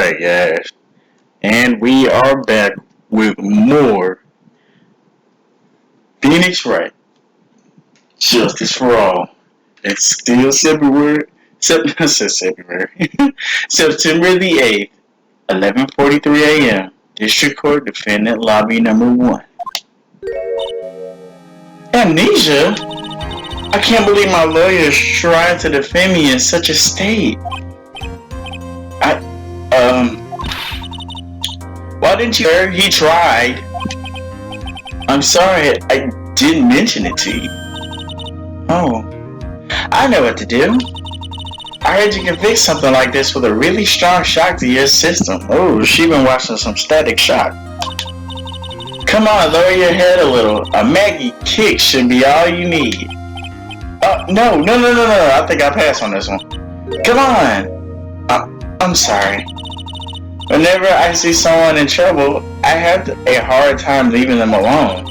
Alright, guys. And we are back with more Phoenix Wright. Justice for All. It's still February. I said February. September the 8th, 11:43 a.m. District Court Defendant Lobby Number 1. Amnesia? I can't believe my lawyer is trying to defend me in such a state. Why didn't you? Sir, he tried. I'm sorry, I didn't mention it to you. Oh, I know what to do. I heard you can fix something like this with a really strong shock to your system. Oh, she been watching some Static Shock. Come on, lower your head a little. A Maggie kick should be all you need. No. I think I passed on this one. Come on. I'm sorry. Whenever I see someone in trouble, I have a hard time leaving them alone.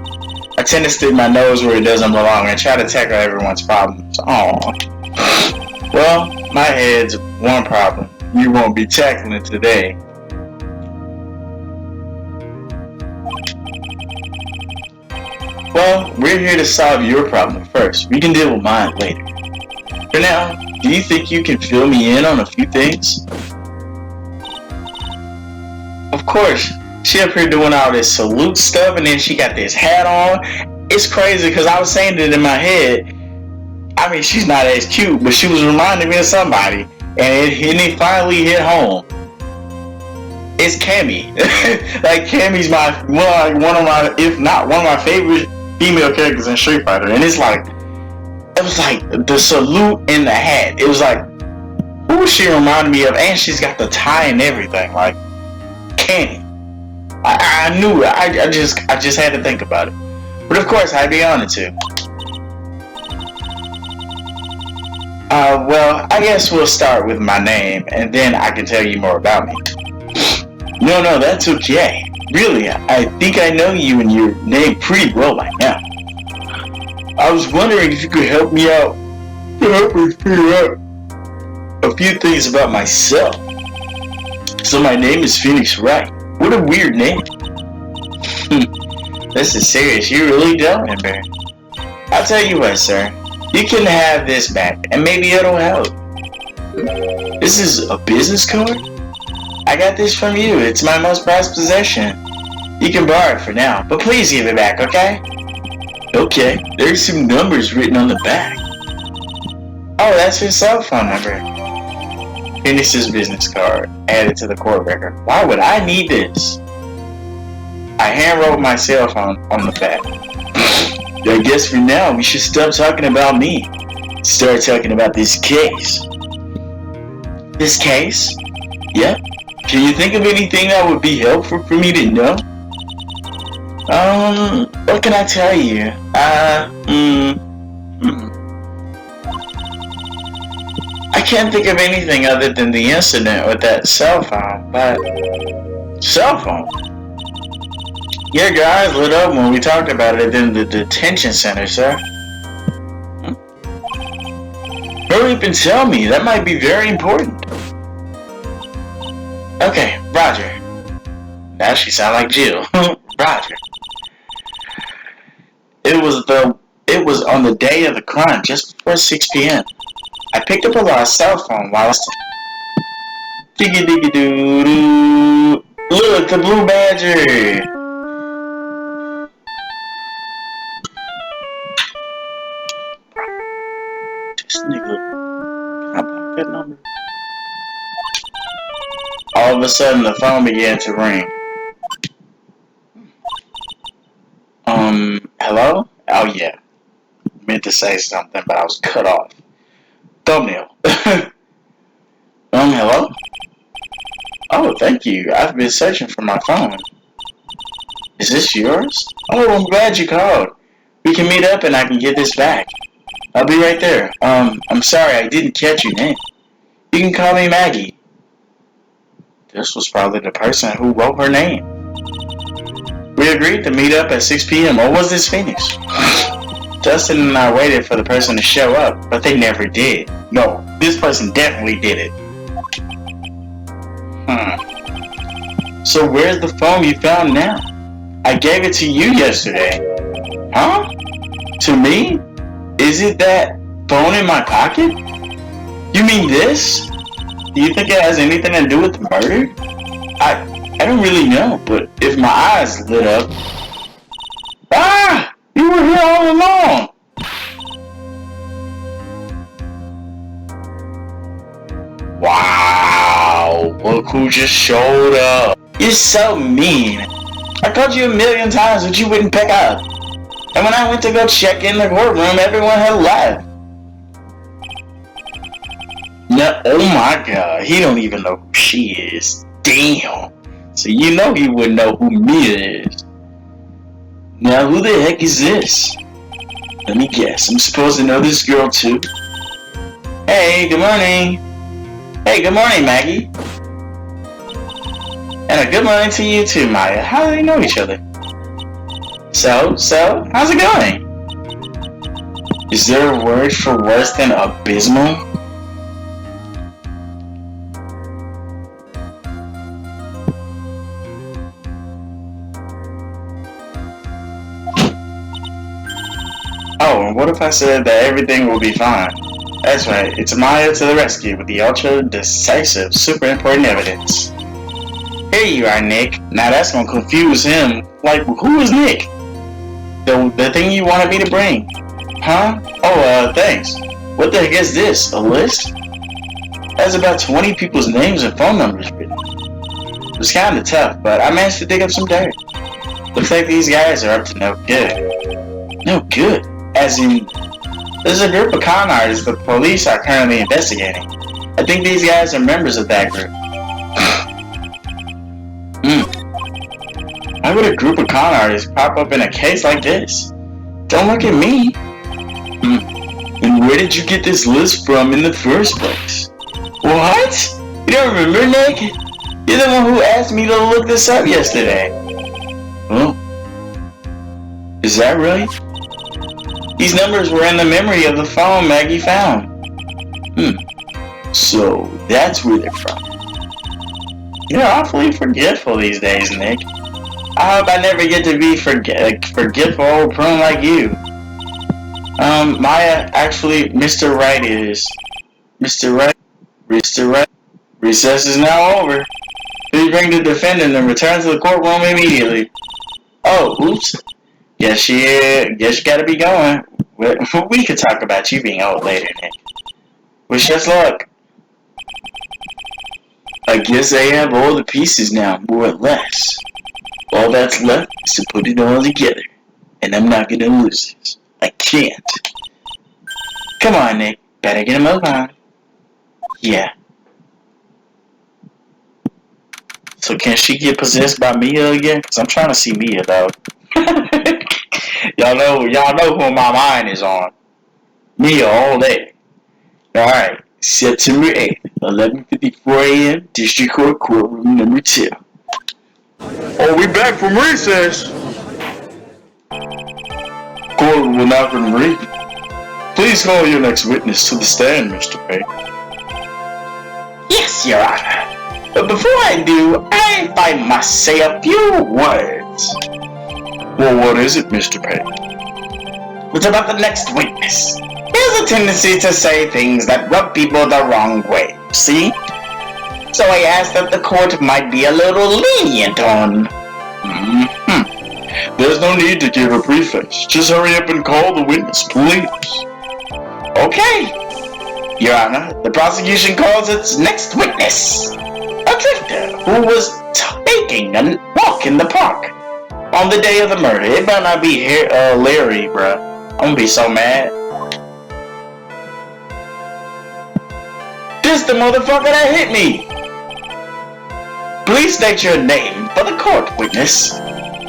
I tend to stick my nose where it doesn't belong and try to tackle everyone's problems. Aww. Well, my head's one problem. You won't be tackling it today. Well, we're here to solve your problem first. We can deal with mine later. For now, do you think you can fill me in on a few things? Of course, she up here doing all this salute stuff and then she got this hat on. It's crazy because I was saying it in my head. I mean, she's not as cute, but she was reminding me of somebody. And it finally hit home. It's Cammy. Like, Cammy's one of my, if not one of my favorite female characters in Street Fighter. And it was like the salute and the hat. It was like, who she reminded me of? And she's got the tie and everything. Like, Cammy. I knew it. I just had to think about it. But of course, I'd be honored to. Well, I guess we'll start with my name, and then I can tell you more about me. No, that's okay. Really, I think I know you and your name pretty well by now. I was wondering if you could help me out. Help me figure out a few things about myself. So my name is Phoenix Wright. What a weird name. This is serious. You really don't remember. I'll tell you what, sir. You can have this back, and maybe it'll help. This is a business card? I got this from you. It's my most prized possession. You can borrow it for now, but please give it back, okay? Okay, there's some numbers written on the back. Oh, that's his cell phone number. Phoenix's business card, added to the court record. Why would I need this? I hand-wrote my cell phone on the back. I guess for now, we should stop talking about me. Start talking about this case. This case? Yep. Can you think of anything that would be helpful for me to know? What can I tell you? I can't think of anything other than the incident with that cell phone, but... Cell phone? Yeah, your eyes lit up when we talked about it in the detention center, sir. Hurry up and tell me. That might be very important. Okay, Roger. Now she sound like Jill. Roger. It was on the day of the crime, just before 6 p.m. I picked up a lost cell phone while I was... Diggy-diggy-doo-doo. Look, the blue badger! This nigga... Can I block that number? All of a sudden, the phone began to ring. Hello? Oh, yeah. Meant to say something, but I was cut off. Thumbnail. Hello? Oh, thank you. I've been searching for my phone. Is this yours? Oh, I'm glad you called. We can meet up and I can get this back. I'll be right there. I'm sorry, I didn't catch your name. You can call me Maggie. This was probably the person who wrote her name. We agreed to meet up at 6 p.m. Or was this Phoenix? Justin and I waited for the person to show up, but they never did. No, this person definitely did it. So where's the phone you found now? I gave it to you yesterday. Huh? To me? Is it that phone in my pocket? You mean this? Do you think it has anything to do with the murder? I don't really know, but if my eyes lit up... Ah! You were here all along! Wow! Look who just showed up. You're so mean. I called you a million times, but you wouldn't pick up. And when I went to go check in the courtroom, everyone had left. No, oh my god, he don't even know who she is. Damn. So you know he wouldn't know who Mia is. Now who the heck is this? Let me guess, I'm supposed to know this girl too? Hey, good morning. Hey, good morning, Maggie. And a good morning to you too, Maya. How do they know each other? So, how's it going? Is there a word for worse than abysmal? Oh, and what if I said that everything will be fine? That's right, it's Maya to the rescue with the ultra decisive, super important evidence. Here you are, Nick. Now that's gonna confuse him. Like, who is Nick? The thing you wanted me to bring. Huh? Oh, thanks. What the heck is this? A list? That's about 20 people's names and phone numbers written. It was kinda tough, but I managed to dig up some dirt. Looks like these guys are up to no good. No good? As in, there's a group of con artists the police are currently investigating. I think these guys are members of that group. Why would a group of con artists pop up in a case like this? Don't look at me. And where did you get this list from in the first place? What? You don't remember, Nick? You're the one who asked me to look this up yesterday. Oh. Is that right? These numbers were in the memory of the phone Maggie found. So that's where they're from. You're awfully forgetful these days, Nick. I hope I never get to be forgetful old prune like you. Maya, actually, Mr. Wright is... Mr. Wright. Recess is now over. Please bring the defendant and return to the courtroom immediately. Oh, oops. Guess you gotta be going. We could talk about you being old later, Nick. Wish us luck. I guess I have all the pieces now, more or less. All that's left is to put it all together. And I'm not gonna lose this. I can't. Come on, Nick. Better get a move on. Yeah. So can she get possessed by Mia again? Cause I'm trying to see Mia though. y'all know who my mind is on. Mia all day. Alright. September 8th, 11:54 a.m. District Court Courtroom number 2. Oh, we back from recess. Court will now convene. Please call your next witness to the stand, Mr. Pay. Yes, Your Honor. But before I do, I must say a few words. Well, what is it, Mr. Pay? It's about the next witness. He has a tendency to say things that rub people the wrong way, see? So I asked that the court might be a little lenient on... There's no need to give a preface. Just hurry up and call the witness, please. Okay. Your Honor, the prosecution calls its next witness. A drifter who was taking a walk in the park on the day of the murder. It better not be Larry, bruh. I'm gonna be so mad. This the motherfucker that hit me! Please state your name for the court, witness.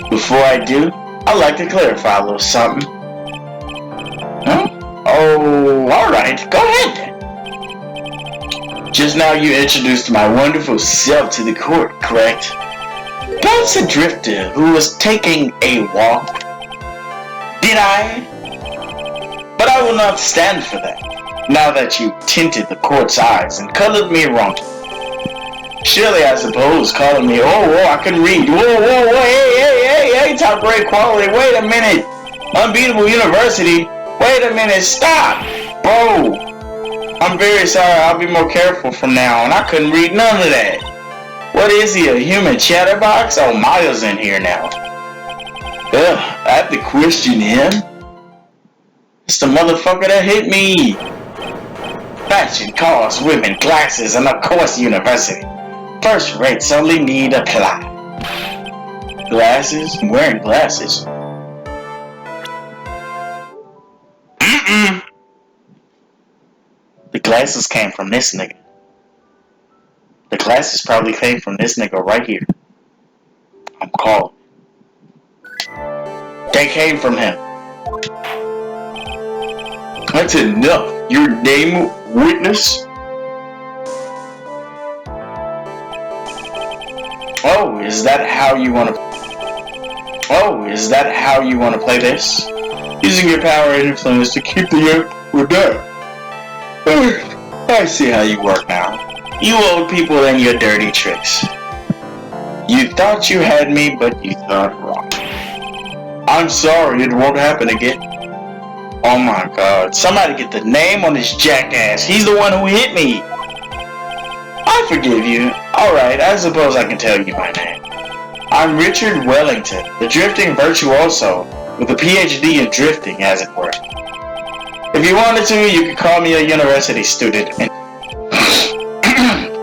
Before I do, I'd like to clarify a little something. Huh? Oh, alright, go ahead. Just now you introduced my wonderful self to the court, correct? That's a drifter who was taking a walk. Did I? But I will not stand for that, now that you tinted the court's eyes and colored me wrong. Surely, I suppose, calling me, oh, I can read. Whoa, hey, top grade quality. Wait a minute. Unbeatable University. Wait a minute, stop. Bro, I'm very sorry. I'll be more careful from now on. I couldn't read none of that. What is he, a human chatterbox? Oh, Miles in here now. Ugh, I have to question him. It's the motherfucker that hit me. Fashion, cars, women, glasses, and of course university. First rates only need apply. Glasses? I'm wearing glasses. The glasses came from this nigga. The glasses probably came from this nigga right here. I'm calling. They came from him. That's enough. Your name, witness? Oh, is that how you want to play this? Using your power and influence to keep the yoke or down. I see how you work now. You old people and your dirty tricks. You thought you had me, but you thought wrong. I'm sorry, it won't happen again. Oh my god, somebody get the name on this jackass. He's the one who hit me. I forgive you. Alright, I suppose I can tell you my name. I'm Richard Wellington, the drifting virtuoso, with a PhD in drifting, as it were. If you wanted to, you could call me a university student.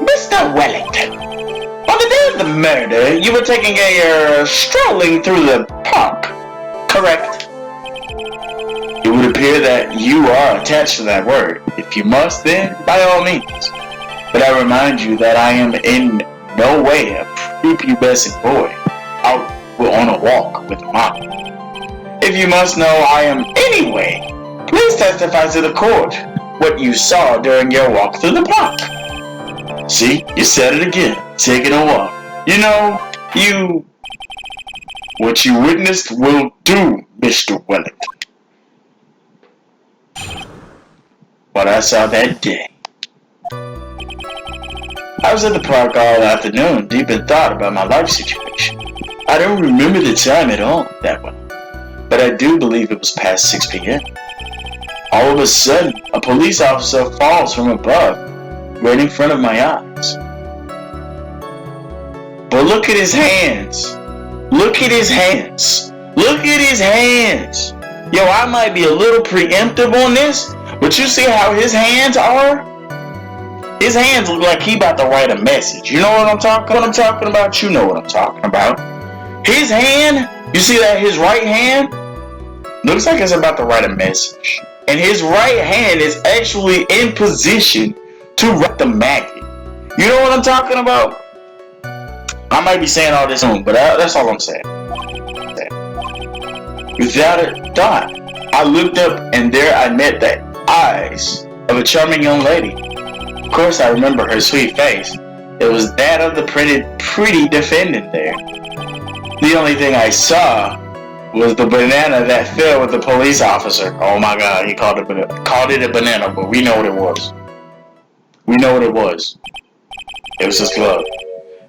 Mr. Wellington, on the day of the murder, you were taking strolling through the park, correct? It would appear that you are attached to that word. If you must, then by all means. But I remind you that I am in no way a prepubescent boy out on a walk with a mom. If you must know I am anyway, please testify to the court what you saw during your walk through the park. See, you said it again. Taking a walk. You know, what you witnessed will do, Mr. Wellington. What I saw that day. I was at the park all afternoon, deep in thought about my life situation. I don't remember the time at all that well, but I do believe it was past 6 p.m. All of a sudden, a police officer falls from above, right in front of my eyes. But look at his hands. Look at his hands. Look at his hands. Yo, I might be a little preemptive on this, but you see how his hands are? His hands look like he about to write a message. You know what I'm talking about? You know what I'm talking about. His hand, you see that his right hand? Looks like it's about to write a message. And his right hand is actually in position to write the magnet. You know what I'm talking about? I might be saying all this soon, but that's all I'm saying. Without a thought, I looked up and there I met the eyes of a charming young lady. Of course, I remember her sweet face. It was that of the pretty defendant there. The only thing I saw was the banana that fell with the police officer. Oh my god, he called it a banana, but we know what it was. We know what it was. It was his glove.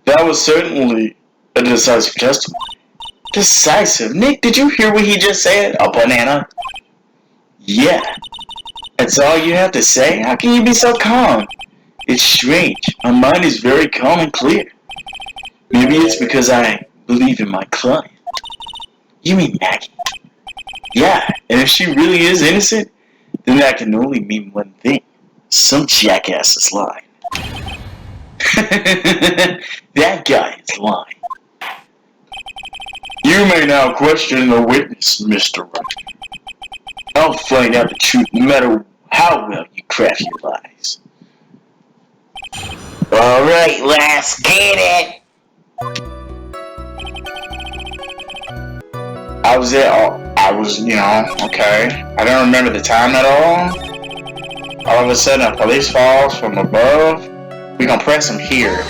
That was certainly a decisive testimony. Decisive? Nick, did you hear what he just said? A banana? Yeah. That's all you have to say? How can you be so calm? It's strange. My mind is very calm and clear. Maybe it's because I believe in my client. You mean Maggie? Yeah, and if she really is innocent, then that can only mean one thing. Some jackass is lying. That guy is lying. You may now question the witness, Mr. Wright. I'll find out the truth no matter how well you craft your lies. Alright, let's get it! Okay. I don't remember the time at all. All of a sudden, a police falls from above. We gonna press him here.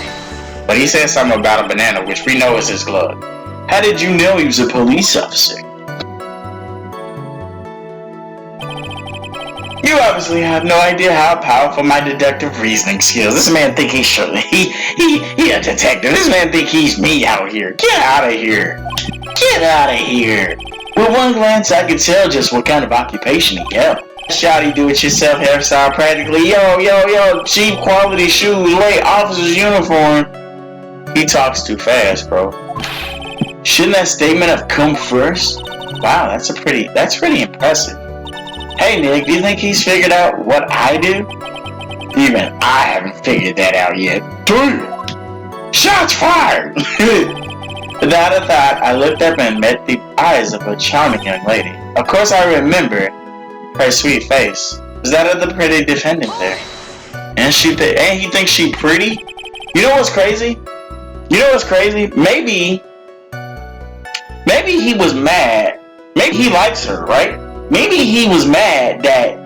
But he said something about a banana, which we know is his glove. How did you know he was a police officer? You obviously have no idea how powerful my deductive reasoning skills. This man think he's he a detective. This man think he's me out here. Get out of here. Get out of here. With one glance, I could tell just what kind of occupation he held. Shawty do-it-yourself hairstyle practically. Yo, cheap quality shoes, late officer's uniform. He talks too fast, bro. Shouldn't that statement have come first? Wow, that's pretty impressive. Hey Nick, do you think he's figured out what I do? Even I haven't figured that out yet. Damn! Shots fired! Without a thought, I looked up and met the eyes of a charming young lady. Of course I remember her sweet face. Was that other pretty defendant there? And he thinks she pretty? You know what's crazy? Maybe he was mad. Maybe he likes her, right? Maybe he was mad that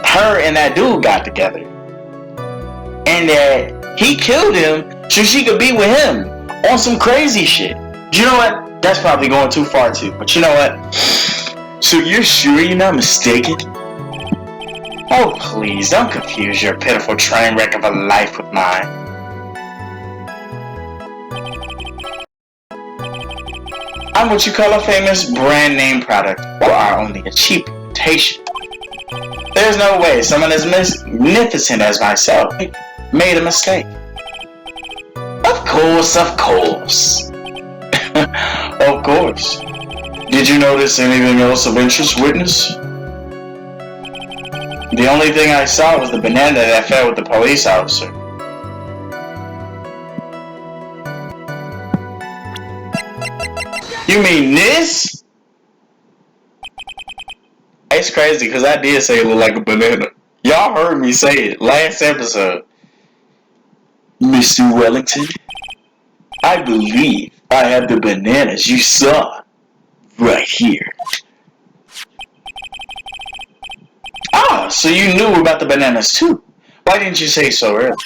her and that dude got together. And that he killed him so she could be with him on some crazy shit. You know what? That's probably going too far too. But you know what? So you're sure you're not mistaken? Oh please, don't confuse your pitiful train wreck of a life with mine. I'm what you call a famous brand name product, or are only a cheap imitation. There's no way someone as magnificent as myself made a mistake. Of course. Of course. Did you notice anything else of interest, witness? The only thing I saw was the banana that fell with the police officer. You mean this? It's crazy because I did say it looked like a banana. Y'all heard me say it last episode. Mr. Wellington, I believe I have the bananas you saw right here. Ah, so you knew about the bananas too. Why didn't you say so early?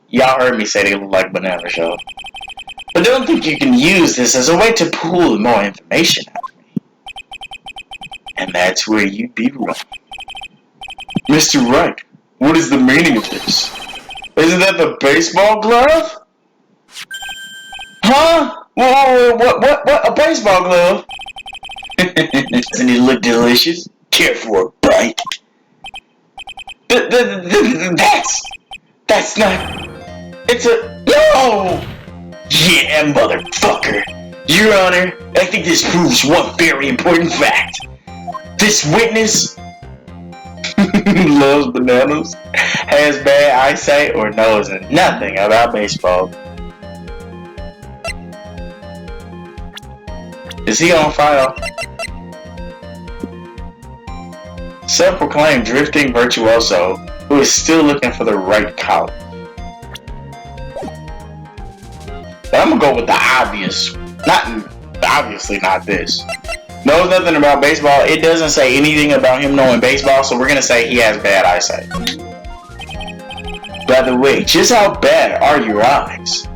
Y'all heard me say they look like bananas, y'all. But don't think you can use this as a way to pull more information out of me. And that's where you'd be wrong. Mr. Wright, what is the meaning of this? Isn't that the baseball glove? Huh? What? A baseball glove? Doesn't it look delicious? Care for a bite? That's not... It's a... No! Yeah, motherfucker. Your Honor, I think this proves one very important fact. This witness loves bananas, has bad eyesight, or knows nothing about baseball. Is he on file? Self-proclaimed drifting virtuoso who is still looking for the right college. But I'm gonna go with the obvious. Obviously not this. Knows nothing about baseball. It doesn't say anything about him knowing baseball, so we're gonna say he has bad eyesight. By the way, just how bad are your eyes?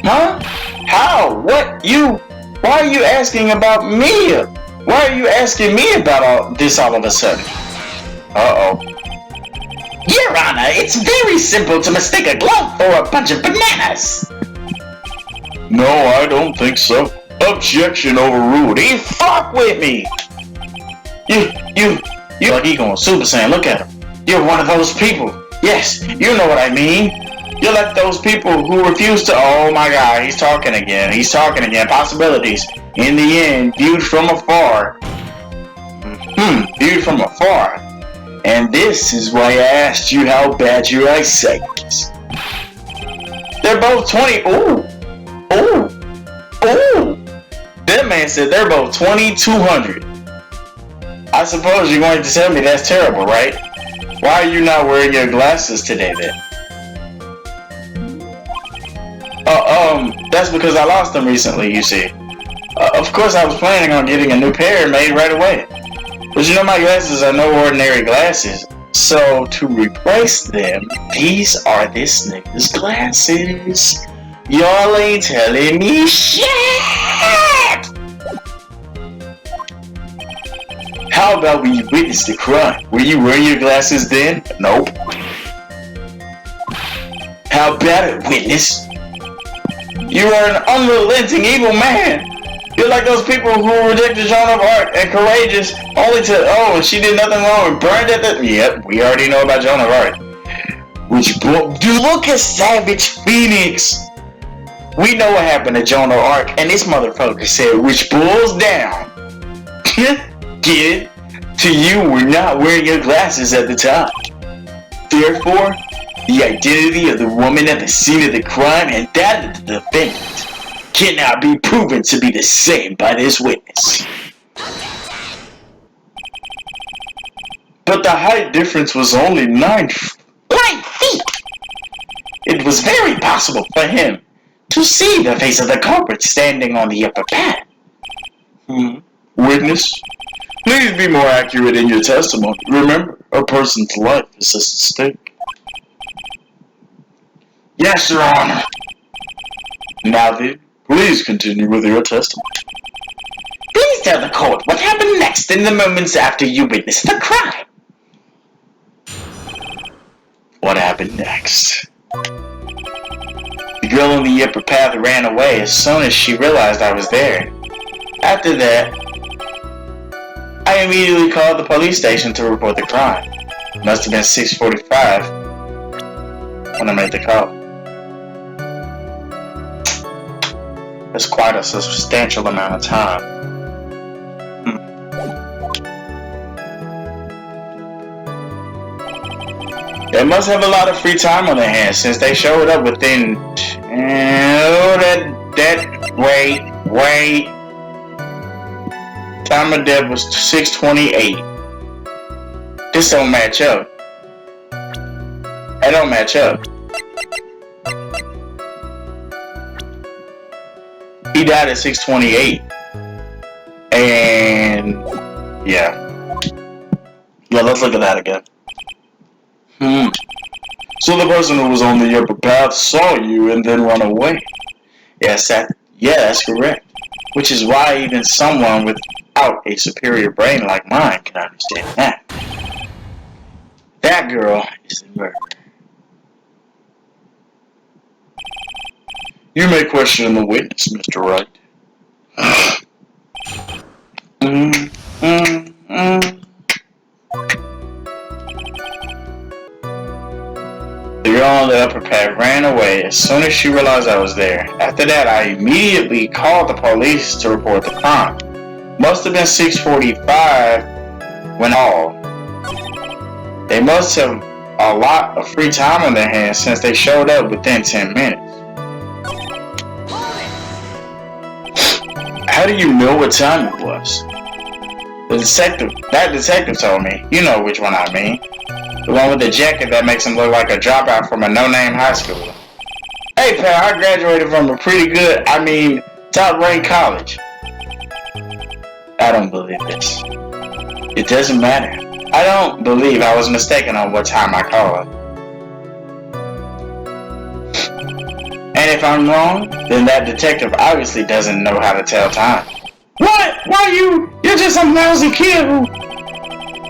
Huh? How? What? Why are you asking about me? Why are you asking me about all this all of a sudden? Uh-oh. Your Honor, it's very simple to mistake a glove for a bunch of bananas. No, I don't think so. Objection overruled. He fuck with me. You like he going Super Saiyan. Look at him. You're one of those people. Yes, you know what I mean. You're like those people who refuse to... Oh my God, he's talking again. Possibilities. In the end, viewed from afar. Viewed from afar. And this is why I asked you how bad your eyesight is. They're both 20... Ooh. That man said they're both 2,200. I suppose you're going to tell me that's terrible, right? Why are you not wearing your glasses today then? That's because I lost them recently, you see. Of course I was planning on getting a new pair made right away. But you know my glasses are no ordinary glasses. So to replace them, these are this nigga's glasses. Y'all ain't telling me shit! How about when you witnessed the crime? Were you wearing your glasses then? Nope. How about it, witness? You are an unrelenting evil man. You're like those people who rejected Joan of Arc and courageous only to, and she did nothing wrong and burned at the... Yep, we already know about Joan of Arc. Dude, look at Savage Phoenix. We know what happened to Joan of Arc, and this motherfucker said, which boils down. Get it? To you were not wearing your glasses at the time. Therefore, the identity of the woman at the scene of the crime and that of the defendant cannot be proven to be the same by this witness. But the height difference was only 9 feet. It was very possible for him to see the face of the culprit standing on the upper path. Witness, please be more accurate in your testimony. Remember, a person's life is at stake. Yes, Your Honor. Now then, please continue with your testimony. Please tell the court what happened next in the moments after you witnessed the crime. What happened next? The girl on the upper path ran away as soon as she realized I was there. After that, I immediately called the police station to report the crime. It must have been 6:45 when I made the call. That's quite a substantial amount of time. They must have a lot of free time on their hands since they showed up within... Wait. Time of death was 6:28. This don't match up. That don't match up. He died at 6:28. And... yeah. Yeah, let's look at that again. So the person who was on the upper path saw you and then run away. Yes, that's correct. Which is why even someone without a superior brain like mine can understand that. That girl is the murderer. You may question the witness, Mr. Wright. The girl on the upper path ran away as soon as she realized I was there. After that, I immediately called the police to report the crime. Must have been 6:45 when all. They must have a lot of free time on their hands since they showed up within 10 minutes. How do you know what time it was? That detective told me. You know which one I mean. The one with the jacket that makes him look like a dropout from a no-name high school. Hey pal, I graduated from a top-ranked college. I don't believe this. It doesn't matter. I don't believe I was mistaken on what time I called. And if I'm wrong, then that detective obviously doesn't know how to tell time. What? You're just some lousy kid who...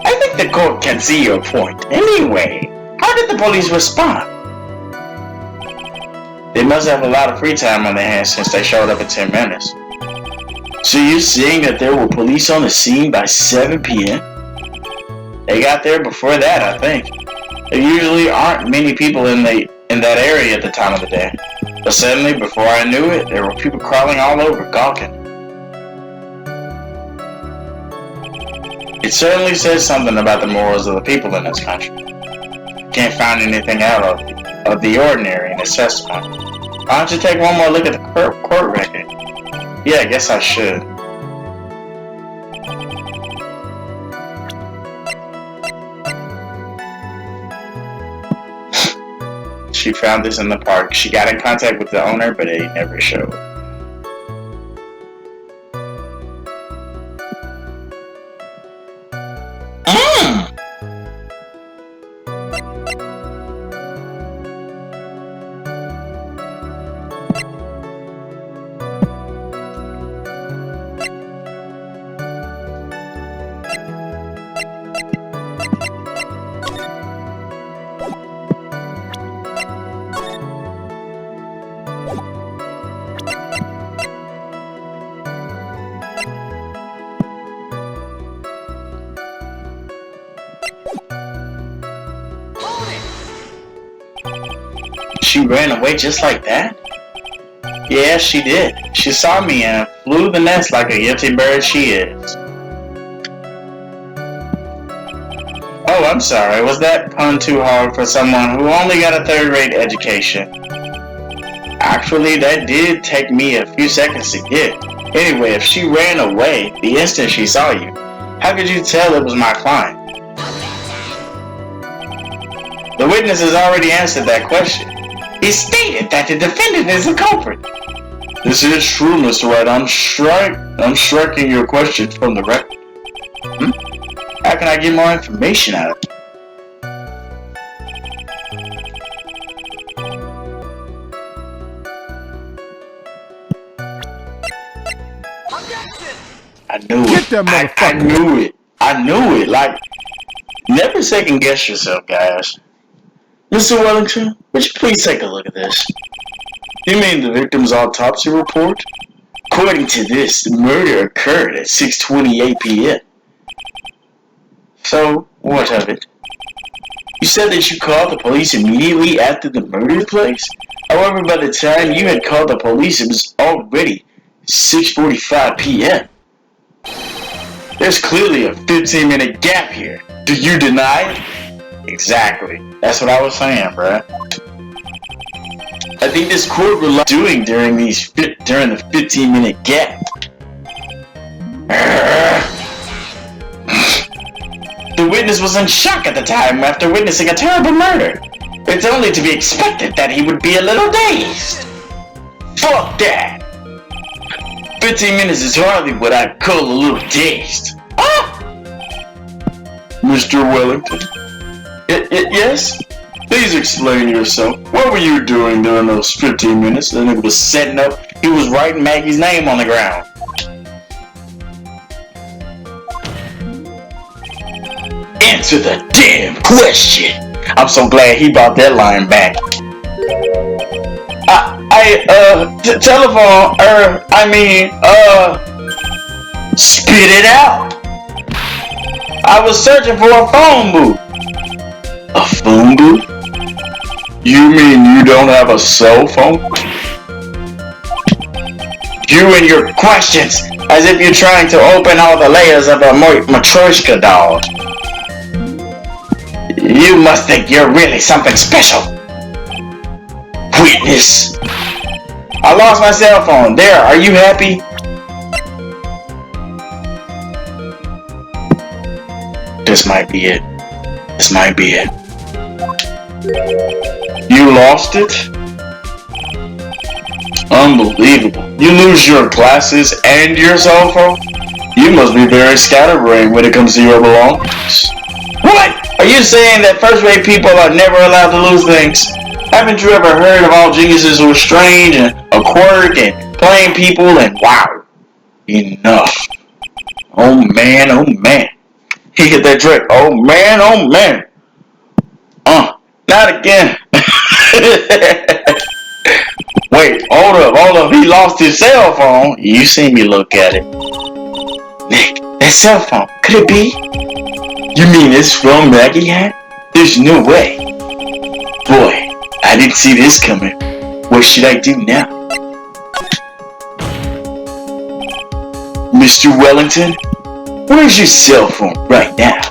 I think the court can see your point. Anyway, how did the police respond? They must have a lot of free time on their hands since they showed up in 10 minutes. So you're saying that there were police on the scene by 7 p.m.? They got there before that, I think. There usually aren't many people in that area at the time of the day. But suddenly, before I knew it, there were people crawling all over, gawking. It certainly says something about the morals of the people in this country. Can't find anything out of the ordinary in his testimony. Why don't you take one more look at the court record? Yeah, I guess I should. She found this in the park. She got in contact with the owner, but it never showed. She ran away just like that? Yeah, she did. She saw me and flew the nest like a guilty bird she is. Oh, I'm sorry. Was that pun too hard for someone who only got a third-rate education? Actually, that did take me a few seconds to get. Anyway, if she ran away the instant she saw you, how could you tell it was my client? The witness has already answered that question. He stated that the defendant is the culprit. This is true, Mr. Wright. I'm striking your question from the record. How can I get more information out of it? I knew Get it. that motherfucker. I knew it. I knew it. Like, never second guess yourself, guys. Mr. Wellington, would you please take a look at this? You mean the victim's autopsy report? According to this, the murder occurred at 6:28 p.m. So, what of it? You said that you called the police immediately after the murder took place? However, by the time you had called the police, it was already 6:45 p.m. There's clearly a 15-minute gap here. Do you deny it? Exactly. That's what I was saying, bruh. I think this court relied doing during the 15-minute gap. The witness was in shock at the time after witnessing a terrible murder. It's only to be expected that he would be a little dazed. Fuck that. 15 minutes is hardly what I'd call a little dazed. Ah! Mr. Wellington? Yes? Please explain yourself. What were you doing during those 15 minutes? And it was setting up. He was writing Maggie's name on the ground. Answer the damn question. I'm so glad he brought that line back. Telephone, spit it out. I was searching for a phone booth. A phone booth? You mean you don't have a cell phone? You and your questions, as if you're trying to open all the layers of a Matryoshka doll. You must think you're really something special. Witness. I lost my cell phone. There, are you happy? This might be it. This might be it. You lost it? Unbelievable. You lose your glasses and your cell phone? You must be very scatterbrained when it comes to your belongings. What? Are you saying that first-rate people are never allowed to lose things? Haven't you ever heard of all geniuses who are strange and a quirk and plain people and wow? Enough. Oh man, oh man. He hit that trick. Oh man, oh man. Not again. Wait, hold up. He lost his cell phone. You see me look at it. Nick, that cell phone, could it be? You mean this phone Maggie had? There's no way. Boy, I didn't see this coming. What should I do now? Mr. Wellington, where's your cell phone right now?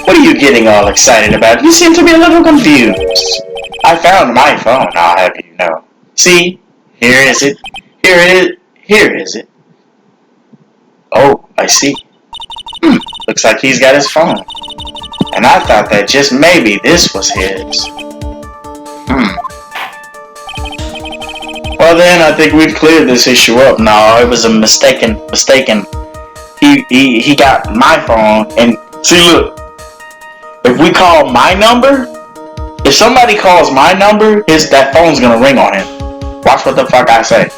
What are you getting all excited about? You seem to be a little confused. I found my phone, I'll have you know. See? Here is it. Here is it. Oh, I see. Looks like he's got his phone. And I thought that just maybe this was his. Well then, I think we've cleared this issue up. No, it was a mistaken. He got my phone, and see, look. If we call my number, if somebody calls my number, that phone's gonna ring on him. Watch what the fuck I say.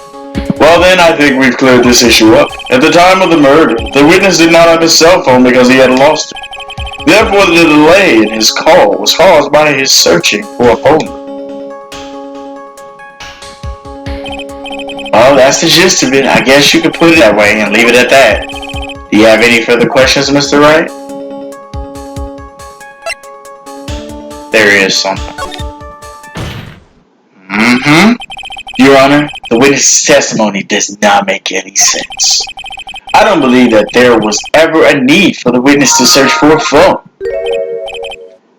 Well then, I think we've cleared this issue up. At the time of the murder, the witness did not have his cell phone because he had lost it. Therefore, the delay in his call was caused by his searching for a phone. Well, that's the gist of it. I guess you could put it that way and leave it at that. Do you have any further questions, Mr. Wright? there is something. Your Honor, the witness's testimony does not make any sense. I don't believe that there was ever a need for the witness to search for a phone.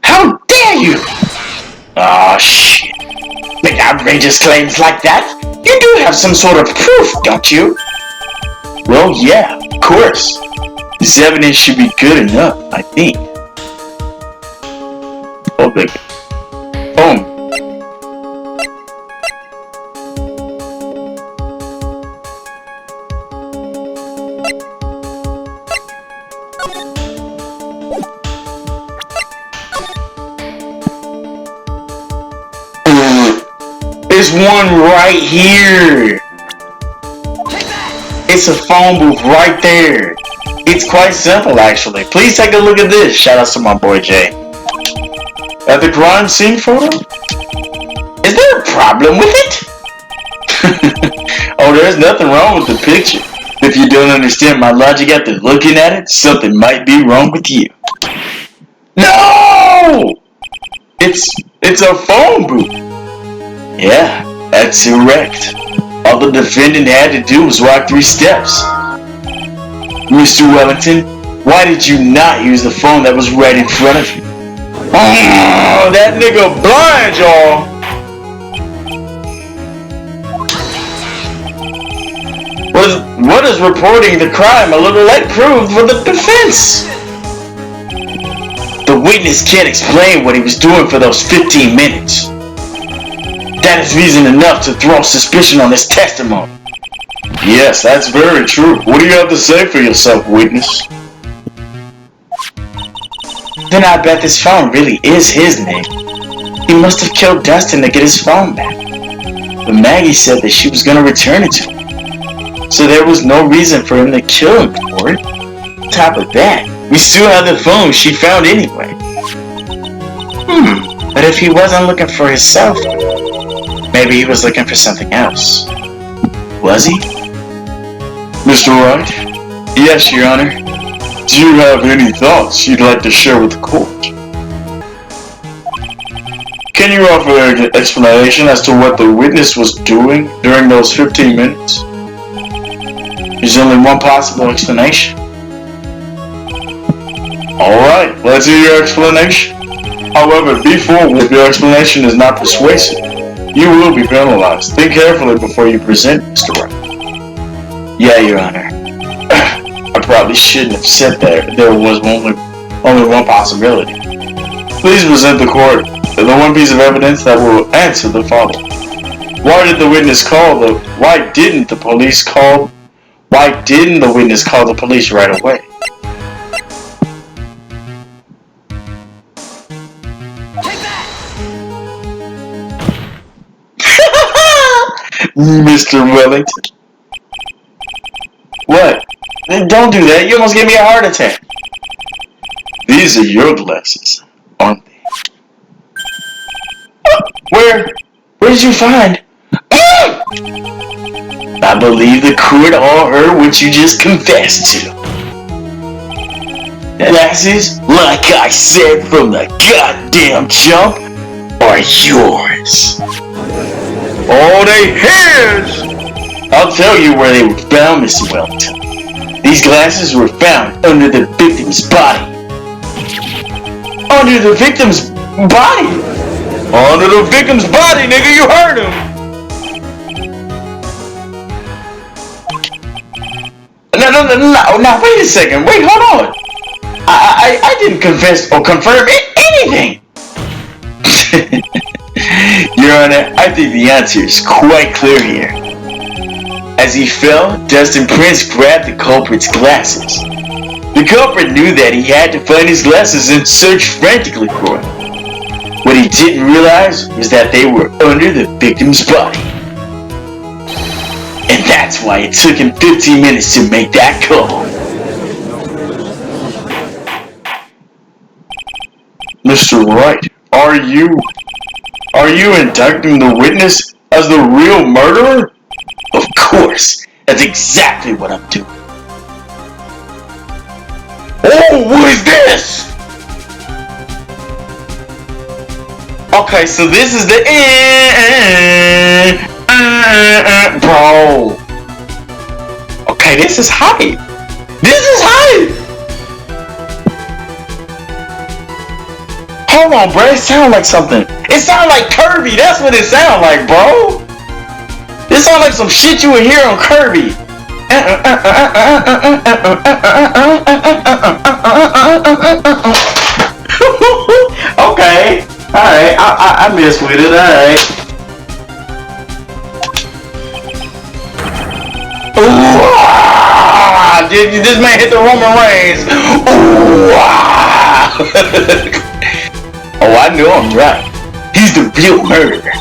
How dare you! Oh shit. Make outrageous claims like that? You do have some sort of proof, don't you? Well, yeah, of course. This evidence should be good enough, I think. Oh, the phone. There's one right here. It's a phone booth right there. It's quite simple, actually. Please take a look at this. Shout out to my boy Jay. At the crime scene photo? Is there a problem with it? Oh, there's nothing wrong with the picture. If you don't understand my logic after looking at it, something might be wrong with you. No! It's a phone booth. Yeah, that's correct. All the defendant had to do was walk 3 steps. Mr. Wellington, why did you not use the phone that was right in front of you? Oh, that nigga blind, y'all. What is reporting the crime a little late proved for the defense? The witness can't explain what he was doing for those 15 minutes. That is reason enough to throw suspicion on his testimony. Yes, that's very true. What do you have to say for yourself, witness? Then I bet this phone really is his name. He must have killed Dustin to get his phone back. But Maggie said that she was going to return it to him. So there was no reason for him to kill him for it. On top of that, we still have the phone she found anyway. But if he wasn't looking for his cell phone, maybe he was looking for something else. Was he? Mr. Wright? Yes, Your Honor. Do you have any thoughts you'd like to share with the court? Can you offer an explanation as to what the witness was doing during those 15 minutes? There's only one possible explanation. Alright, let's hear your explanation. However, be forward if your explanation is not persuasive. You will be penalized. Think carefully before you present, Mr. Wright. Yeah, Your Honor. I probably shouldn't have said that there was only one possibility. Please present the court the one piece of evidence that will answer the following. Why didn't the witness call the police right away? Mr. Wellington. What? Don't do that. You almost gave me a heart attack. These are your glasses, aren't they? Where did you find? I believe the court all heard what you just confessed to. Glasses, like I said from the goddamn jump, are yours. Oh, they his! I'll tell you where they were found, Mr. Wellington. These glasses were found under the victim's body. Under the victim's body? Under the victim's body, nigga, you heard him! No, wait a second, wait, hold on. I didn't confess or confirm anything. Your Honor, I think the answer is quite clear here. As he fell, Dustin Prince grabbed the culprit's glasses. The culprit knew that he had to find his glasses and searched frantically for them. What he didn't realize was that they were under the victim's body. And that's why it took him 15 minutes to make that call. Mr. Wright, are you indicting the witness as the real murderer? Of course, that's exactly what I'm doing. Oh, what is this? Okay, so this is the bro. Okay, this is hype. This is hype. Hold on, bro. It sounds like something. It sounds like Kirby. That's what it sounds like, bro. This sounds like some shit you would hear on Kirby. Okay. Alright. I mess with it. Alright. This man hit the Roman Reigns. Oh, I know I'm right. He's the real murderer.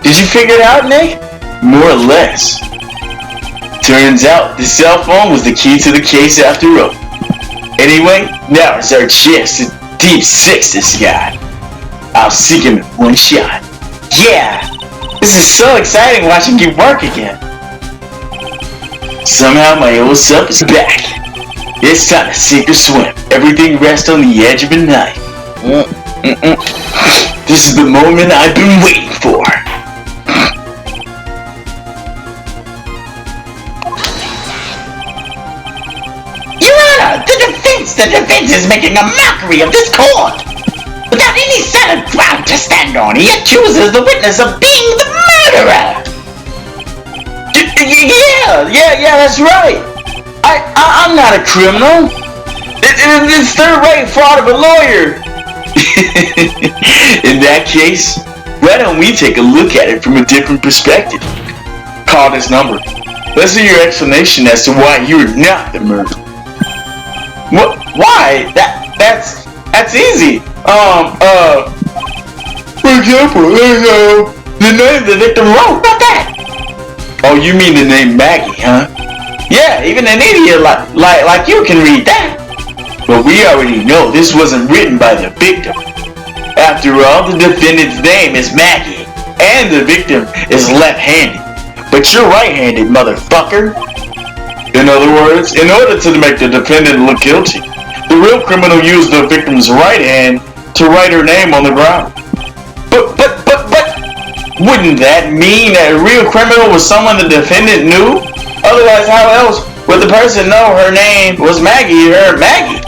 Did you figure it out, Nick? More or less. Turns out the cell phone was the key to the case after all. Anyway, now it's our chance to deep six this guy. I'll seek him in one shot. Yeah! This is so exciting watching you work again. Somehow my old self is back. It's time to sink or swim. Everything rests on the edge of a knife. This is the moment I've been waiting for. Your Honor, the defense is making a mockery of this court. Without any solid ground to stand on, he accuses the witness of being the murderer. Yeah, that's right. I'm not a criminal. It's third-rate fraud of a lawyer. In that case, why don't we take a look at it from a different perspective? Call this number. Let's hear your explanation as to why you're not the murderer. What? Why? That's easy. For example, the name the victim wrote. Not that. Oh, you mean the name Maggie, huh? Yeah, even an idiot like you can read that. But we already know this wasn't written by the victim. After all, the defendant's name is Maggie, and the victim is left-handed. But you're right-handed, motherfucker. In other words, in order to make the defendant look guilty, the real criminal used the victim's right hand to write her name on the ground. But, wouldn't that mean that a real criminal was someone the defendant knew? Otherwise, how else would the person know her name was Maggie or Maggie?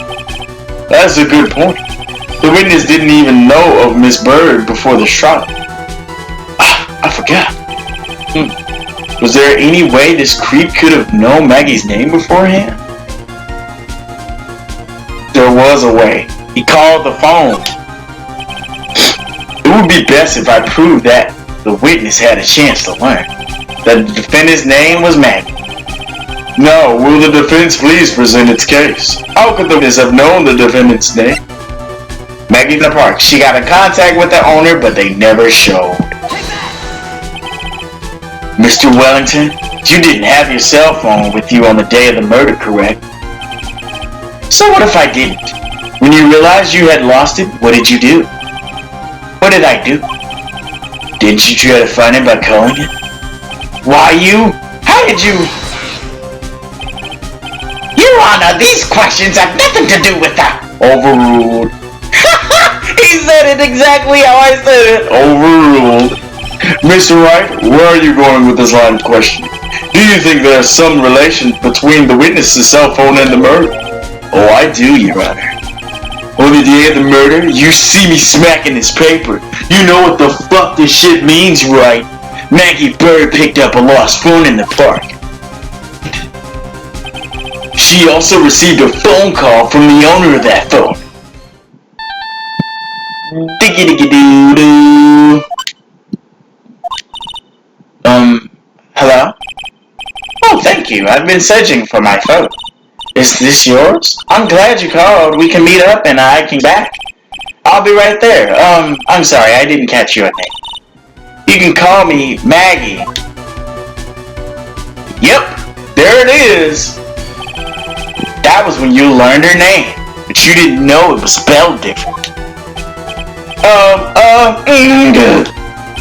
That's a good point. The witness didn't even know of Miss Bird before the trial. I forgot. Was there any way this creep could have known Maggie's name beforehand? There was a way. He called the phone. It would be best if I proved that the witness had a chance to learn that the defendant's name was Maggie. Now, will the defense please present its case? How could the witness have known the defendant's name? Maggie in the park. She got in contact with the owner, but they never showed. Mr. Wellington, you didn't have your cell phone with you on the day of the murder, correct? So what if I didn't? When you realized you had lost it, what did you do? What did I do? Didn't you try to find it by calling it? Why you? How did you? Your Honor, these questions have nothing to do with that. Overruled. He said it exactly how I said it. Overruled. Mr. Wright, where are you going with this line of questioning? Do you think there's some relation between the witness's cell phone and the murder? Oh, I do, Your Honor. On the day of the murder, you see me smacking this paper. You know what the fuck this shit means, right? Maggie Bird picked up a lost phone in the park. She also received a phone call from the owner of that phone. Diggy-diggy-doo-doo. Hello? Oh, thank you. I've been searching for my phone. Is this yours? I'm glad you called. We can meet up and I can back. I'll be right there. I'm sorry, I didn't catch your name. You can call me Maggie. Yep, there it is. That was when you learned her name, but you didn't know it was spelled different.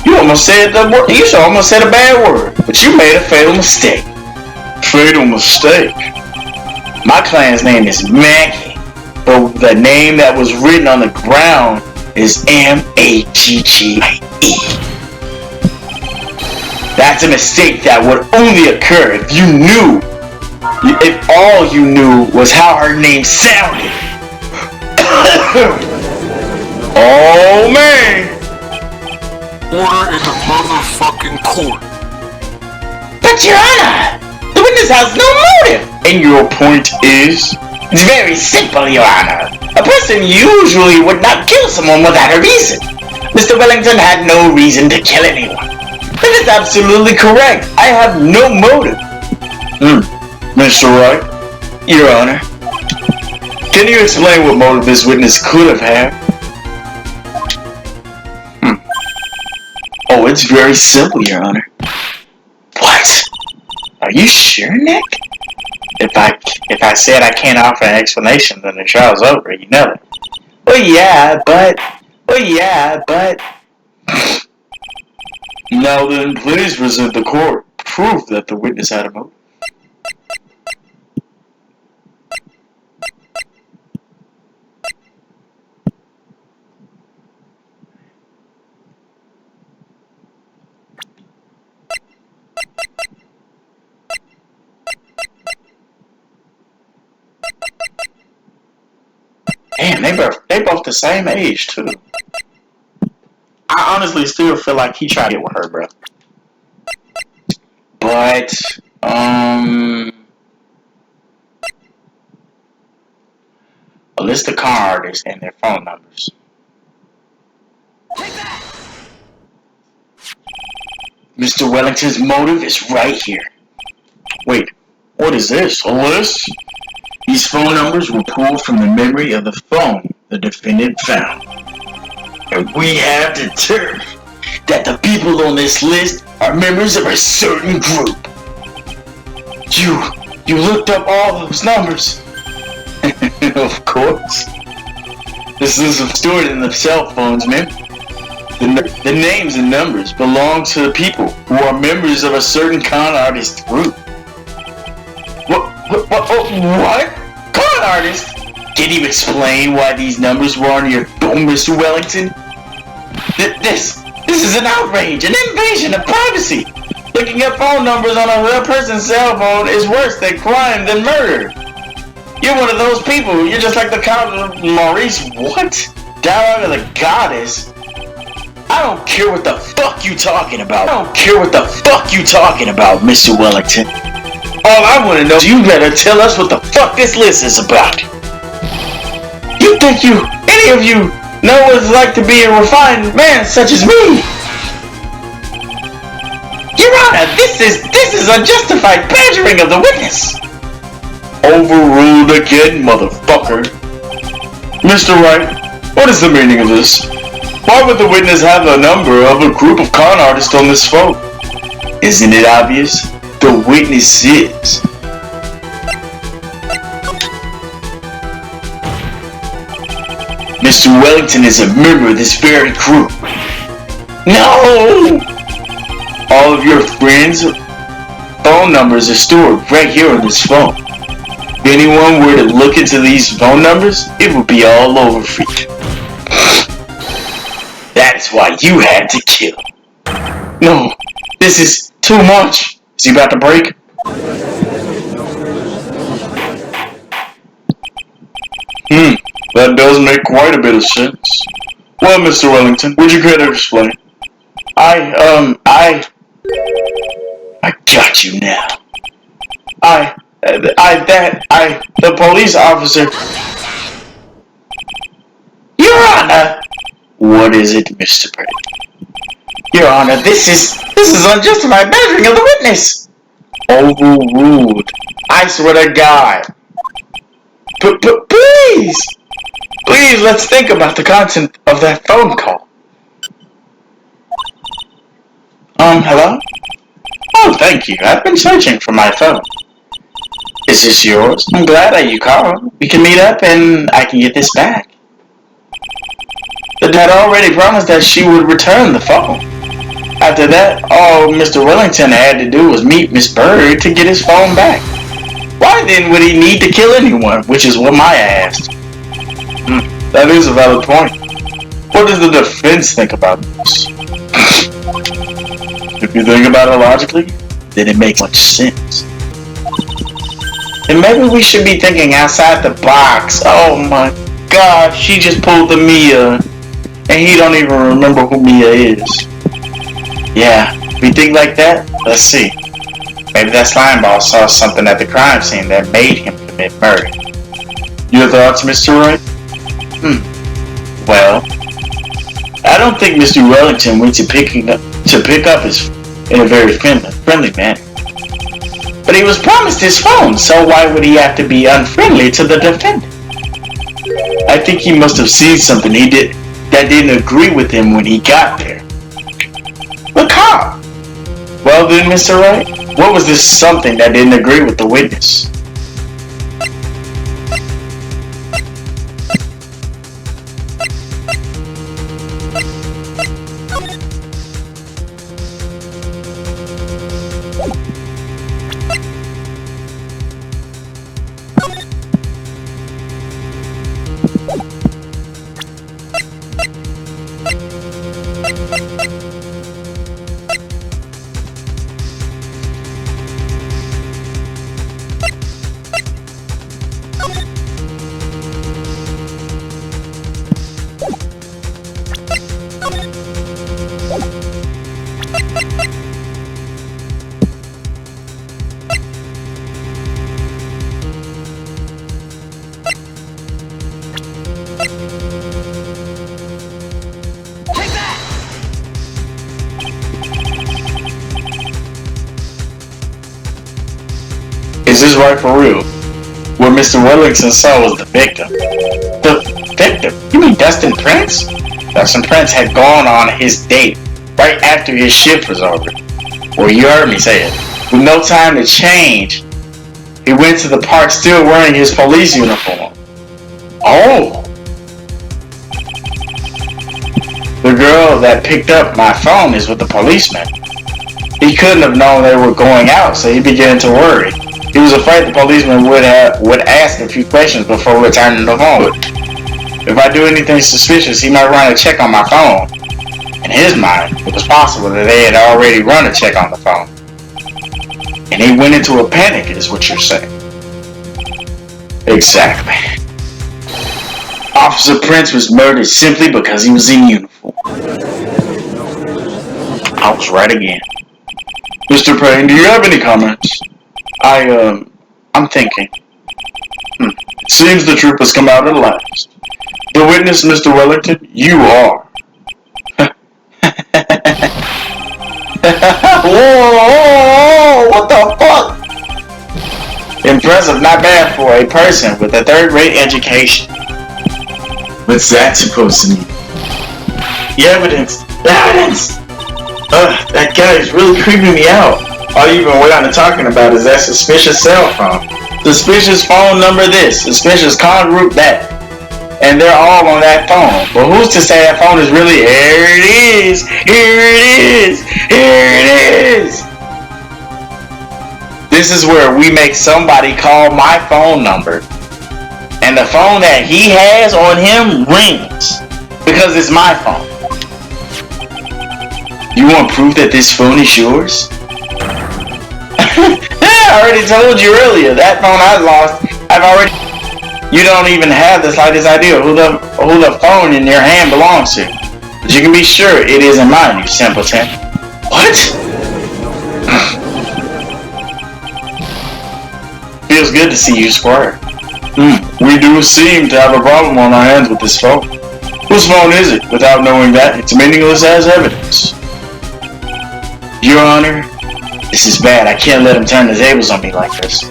You almost said the word. You almost said a bad word, but you made a fatal mistake. Fatal mistake? My client's name is Maggie, but the name that was written on the ground is Maggie. That's a mistake that would only occur if you knew. If all you knew was how her name sounded. Oh man! Order in the motherfucking court. But Your Honor, the witness has no motive. And your point is? It's very simple, Your Honor. A person usually would not kill someone without a reason. Mr. Wellington had no reason to kill anyone. That is absolutely correct. I have no motive. Mr. Wright? Your Honor. Can you explain what motive this witness could have had? Oh, it's very simple, Your Honor. What? Are you sure, Nick? If I said I can't offer an explanation, then the trial's over, you know it. Well, yeah, but... Now then, please present the court proof that the witness had a motive. Damn, they both the same age too. I honestly still feel like he tried to get with her, bro. But a list of car artists and their phone numbers. Mr. Wellington's motive is right here. Wait, what is this? A list? These phone numbers were pulled from the memory of the phone the defendant found. And we have determined that the people on this list are members of a certain group. You looked up all those numbers? Of course. This is stored in the cell phones, man. The names and numbers belong to the people who are members of a certain con artist group. What? Con artist? Can you explain why these numbers were on your phone, Mr. Wellington? This is an outrage, an invasion of privacy. Looking up phone numbers on another person's cell phone is worse than crime than murder. You're one of those people. You're just like the Count Maurice. What? Down under the goddess? I don't care what the fuck you talking about. Mr. Wellington. All I want to know is you better tell us what the fuck this list is about. You think any of you, know what it's like to be a refined man such as me? Your Honor, this is unjustified badgering of the witness. Overruled again, motherfucker. Mr. Wright, what is the meaning of this? Why would the witness have the number of a group of con artists on this phone? Isn't it obvious? The witness is. Mr. Wellington is a member of this very group. No! All of your friends' phone numbers are stored right here on this phone. If anyone were to look into these phone numbers, it would be all over for you. That's why you had to kill. No, this is too much. Is he about to break? That does make quite a bit of sense. Well, Mr. Wellington, would you care to explain? I got you now. The police officer. Your Honor! What is it, Mr. Brady? Your Honor, this is unjustified badgering of the witness. Overruled. I swear to God. Please, let's think about the content of that phone call. Hello? Oh, thank you. I've been searching for my phone. Is this yours? I'm glad that you called. We can meet up and I can get this back. The dad already promised that she would return the phone. After that, all Mr. Wellington had to do was meet Miss Bird to get his phone back. Why then would he need to kill anyone, which is what Maya asked? That is a valid point. What does the defense think about this? If you think about it logically, then it makes much sense. And maybe we should be thinking outside the box. Oh my God, she just pulled the Mia. And he don't even remember who Mia is. Yeah, we think like that? Let's see. Maybe that slime ball saw something at the crime scene that made him commit murder. Your thoughts, Mr. Wright? Well, I don't think Mr. Wellington went to pick up his in a very friendly manner. But he was promised his phone, so why would he have to be unfriendly to the defendant? I think he must have seen something that didn't agree with him when he got there. Look how? Well then, Mr. Wright, what was this something that didn't agree with the witness? Is this right for real? What Mr. Wellington saw was the victim. The victim? You mean Dustin Prince? Dustin Prince had gone on his date right after his shift was over. Well, you heard me say it. With no time to change, he went to the park still wearing his police uniform. Oh! The girl that picked up my phone is with the policeman. He couldn't have known they were going out, so he began to worry. He was afraid the policeman would ask a few questions before returning the phone. If I do anything suspicious, he might run a check on my phone. In his mind, it was possible that they had already run a check on the phone. And he went into a panic, is what you're saying. Exactly. Officer Prince was murdered simply because he was in uniform. I was right again. Mr. Payne, do you have any comments? I'm thinking. It seems the truth has come out at last. The witness, Mr. Wellington, you are. Whoa, what the fuck? Impressive, not bad for a person with a third-rate education. What's that supposed to mean? The evidence! The evidence! That guy is really creeping me out. All you've been waiting on talking about is that suspicious cell phone. Suspicious phone number this, suspicious call group that. And they're all on that phone. But who's to say that phone is really, here it is, here it is, here it is. This is where we make somebody call my phone number. And the phone that he has on him rings. Because it's my phone. You want proof that this phone is yours? I already told you earlier, that phone I lost, you don't even have the slightest idea who the phone in your hand belongs to. But you can be sure it isn't mine, you simpleton. What? Feels good to see you square. We do seem to have a problem on our hands with this phone. Whose phone is it? Without knowing that, it's meaningless as evidence. Your Honor, this is bad. I can't let him turn the tables on me like this.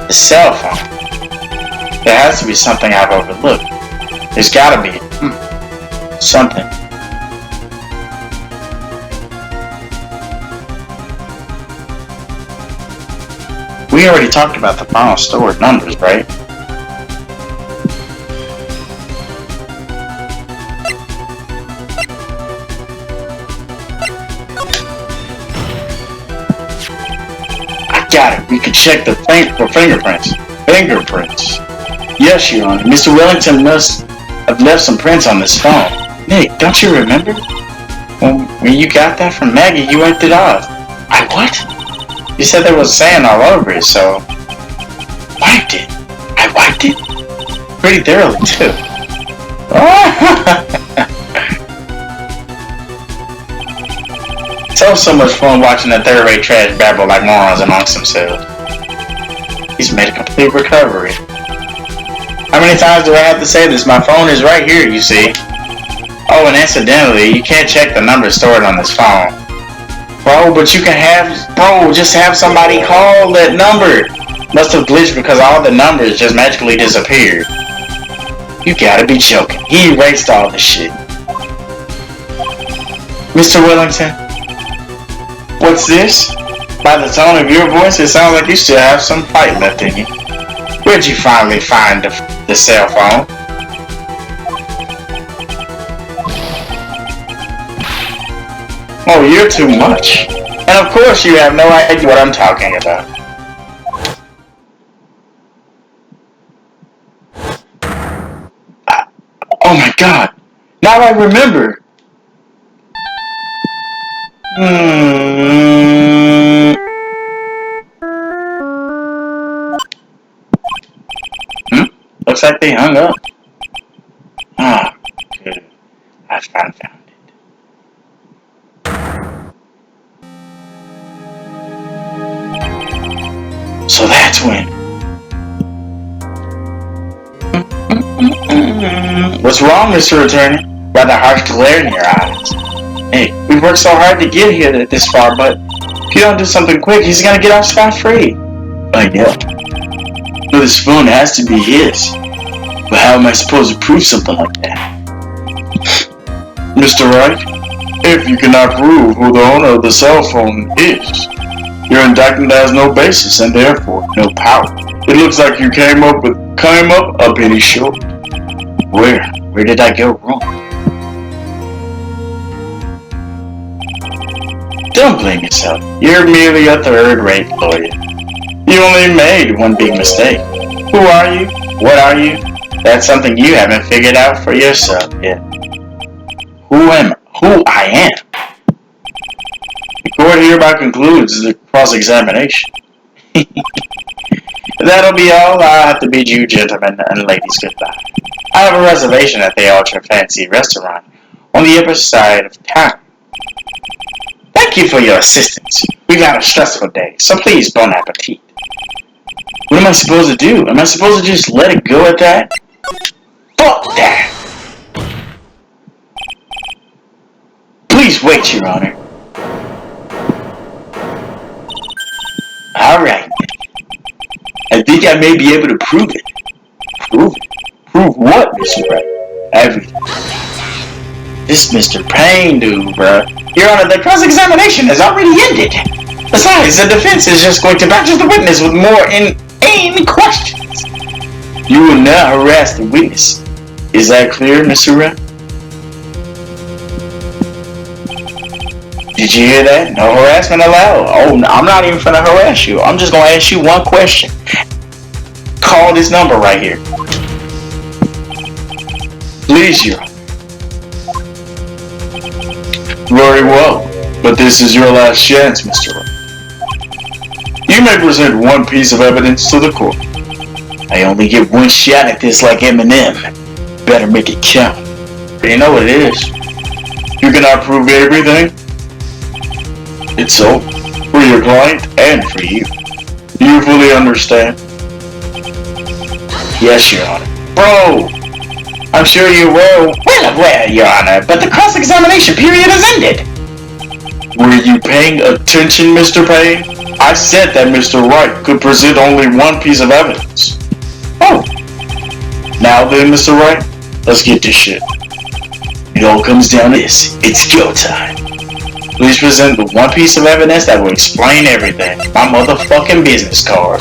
The cell phone. There has to be something I've overlooked. There's gotta be. Something. We already talked about the phone stored numbers, right? Got it. We could check for fingerprints. Fingerprints. Yes, Your Honor. Mr. Wellington must I've left some prints on this phone. Nick, don't you remember? When you got that from Maggie, you wiped it off. I what? You said there was sand all over it, so... Wiped it? I wiped it? Pretty thoroughly, too. It's so much fun watching the third-rate trash babble like morons amongst themselves. He's made a complete recovery. How many times do I have to say this? My phone is right here, you see. Oh, and incidentally, you can't check the number stored on this phone. Bro, but you can just have somebody call that number. Must have glitched because all the numbers just magically disappeared. You gotta be joking. He erased all the shit. Mr. Wellington? What's this? By the tone of your voice, it sounds like you still have some fight left in you. Where'd you finally find the cell phone? Oh, you're too much. And of course you have no idea what I'm talking about. Oh my god. Now I remember. Looks like they hung up. Ah, good. I found it. So that's when. What's wrong, Mr. Attorney? Rather harsh glare in your eyes. Hey, we've worked so hard to get here this far, but if you don't do something quick, he's gonna get off scot-free. I know. But this phone has to be his. But how am I supposed to prove something like that? Mr. Wright, if you cannot prove who the owner of the cell phone is, your indictment has no basis and therefore no power. It looks like you came up a penny short. Where did I go wrong? Don't blame yourself. You're merely a third-rate lawyer. You only made one big mistake. Who are you? What are you? That's something you haven't figured out for yourself yet. Who I am? The court hereby concludes the cross-examination. That'll be all. I'll have to bid you gentlemen and ladies goodbye. I have a reservation at the Ultra Fancy Restaurant on the upper side of town. Thank you for your assistance. We've had a stressful day, so please bon appetit. What am I supposed to do? Am I supposed to just let it go at that? Fuck that! Please wait, Your Honor. Alright. I think I may be able to prove it. Prove it? Prove what, Mr. Wright? Everything. This Mr. Payne dude, bruh. Your Honor, the cross-examination has already ended. Besides, the defense is just going to badger the witness with more inane questions. You will now harass the witness. Is that clear, Mr. Wright? Did you hear that? No harassment allowed. Oh, I'm not even finna harass you. I'm just gonna ask you one question. Call this number right here. Please, Your Honor. Very well, but this is your last chance, Mr. Wright. You may present one piece of evidence to the court. I only get one shot at this like Eminem. Better make it count. You know what it is. You cannot prove everything. It's over. For your client and for you. Do you fully understand? Yes, Your Honor. Bro! I'm sure you will. Well, Your Honor, but the cross-examination period has ended. Were you paying attention, Mr. Payne? I said that Mr. Wright could present only one piece of evidence. Oh. Now then, Mr. Wright, let's get this shit. It all comes down to this. It's go time. Please present the one piece of evidence that will explain everything. My motherfucking business card.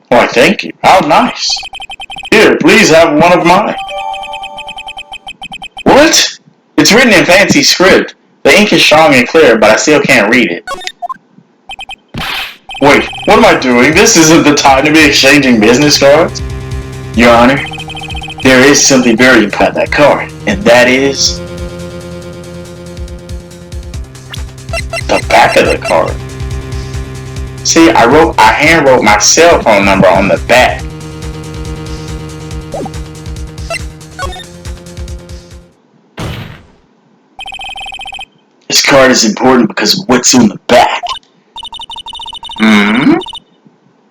Why, thank you. How nice. Here, please have one of mine. What? It's written in fancy script. The ink is strong and clear, but I still can't read it. Wait, what am I doing? This isn't the time to be exchanging business cards. Your Honor, there is something very important about that card, and that is the back of the card. See, I hand wrote my cell phone number on the back. This card is important because of what's on the back.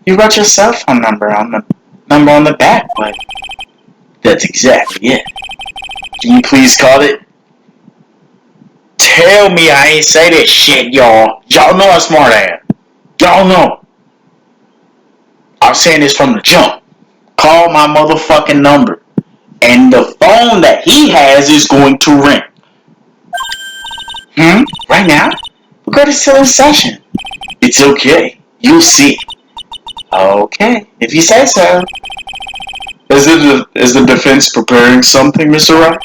You wrote your cell phone number on the back, but that's exactly it. Can you please call it? Tell me I ain't say that shit, y'all. Y'all know I'm smart ass. Y'all know. I'm saying this from the jump. Call my motherfucking number. And the phone that he has is going to ring. Right now? We're still in session. It's okay. You'll see. Okay, if you say so. Is the defense preparing something, Mr. Wright?